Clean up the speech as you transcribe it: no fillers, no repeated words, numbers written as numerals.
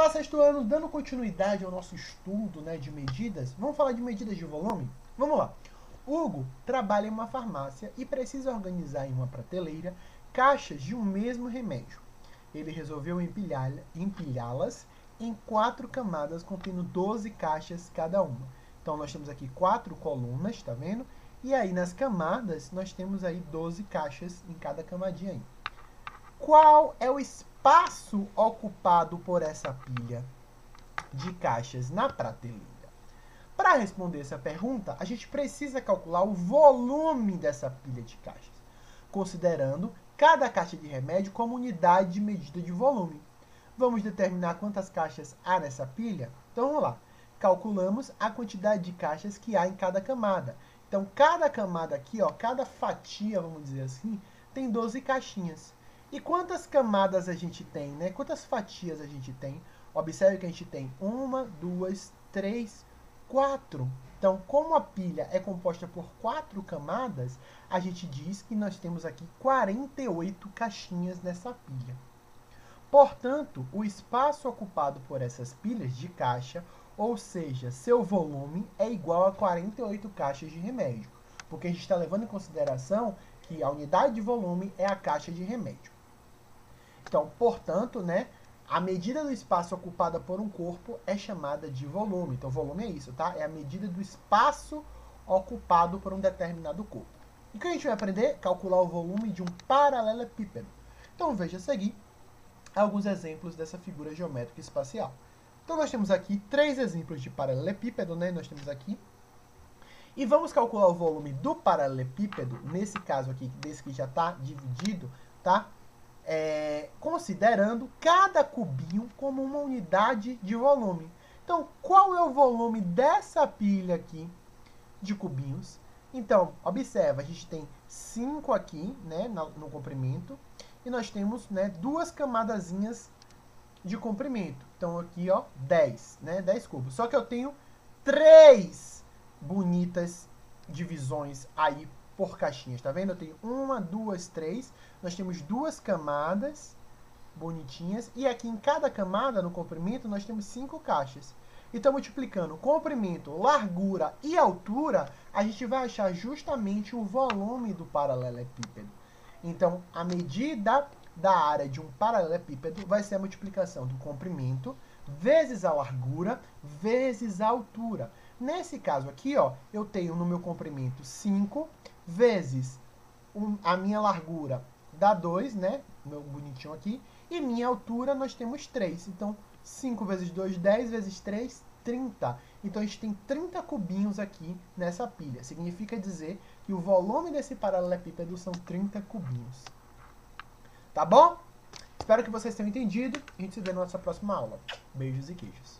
Olá, sexto ano, dando continuidade ao nosso estudo, né, de medidas. Vamos falar de medidas de volume? Vamos lá. Hugo trabalha em uma farmácia e precisa organizar em uma prateleira caixas de um mesmo remédio. Ele resolveu empilhá-las em 4 camadas contendo 12 caixas cada uma. Então nós temos aqui 4 colunas, tá vendo? E aí nas camadas nós temos aí 12 caixas em cada camadinha aí. Qual é o espaço ocupado por essa pilha de caixas na prateleira? Para responder essa pergunta, a gente precisa calcular o volume dessa pilha de caixas, considerando cada caixa de remédio como unidade de medida de volume. Vamos determinar quantas caixas há nessa pilha? Então vamos lá. Calculamos a quantidade de caixas que há em cada camada. Então cada camada aqui, ó, cada fatia, vamos dizer assim, tem 12 caixinhas. E quantas camadas a gente tem, né? Quantas fatias a gente tem? Observe que a gente tem 1, 2, 3, 4. Então, como a pilha é composta por 4 camadas, a gente diz que nós temos aqui 48 caixinhas nessa pilha. Portanto, o espaço ocupado por essas pilhas de caixa, ou seja, seu volume, é igual a 48 caixas de remédio. Porque a gente está levando em consideração que a unidade de volume é a caixa de remédio. Então, portanto, né, a medida do espaço ocupada por um corpo é chamada de volume. Então, volume é isso, tá? É a medida do espaço ocupado por um determinado corpo. E o que a gente vai aprender? Calcular o volume de um paralelepípedo. Então, veja a seguir alguns exemplos dessa figura geométrica espacial. Então, nós temos aqui 3 exemplos de paralelepípedo, né? Nós temos aqui. E vamos calcular o volume do paralelepípedo, nesse caso aqui, desse que já está dividido, tá? Considerando cada cubinho como uma unidade de volume. Então, qual é o volume dessa pilha aqui de cubinhos? Então, observa, a gente tem 5 aqui, né, no comprimento, e nós temos, né, 2 camadazinhas de comprimento. Então, aqui, ó, 10, né, 10 cubos. Só que eu tenho 3 bonitas divisões aí por caixinhas, tá vendo? Eu tenho 1, 2, 3. Nós temos 2 camadas bonitinhas. E aqui em cada camada, no comprimento, nós temos 5 caixas. Então, multiplicando comprimento, largura e altura, a gente vai achar justamente o volume do paralelepípedo. Então, a medida da área de um paralelepípedo vai ser a multiplicação do comprimento vezes a largura vezes a altura. Nesse caso aqui, ó, eu tenho no meu comprimento 5 vezes a minha largura dá 2, né? Meu bonitinho aqui. E minha altura nós temos 3. Então, 5 vezes 2, 10 vezes 3, 30. Então, a gente tem 30 cubinhos aqui nessa pilha. Significa dizer que o volume desse paralelepípedo são 30 cubinhos. Tá bom? Espero que vocês tenham entendido. A gente se vê na nossa próxima aula. Beijos e queijos.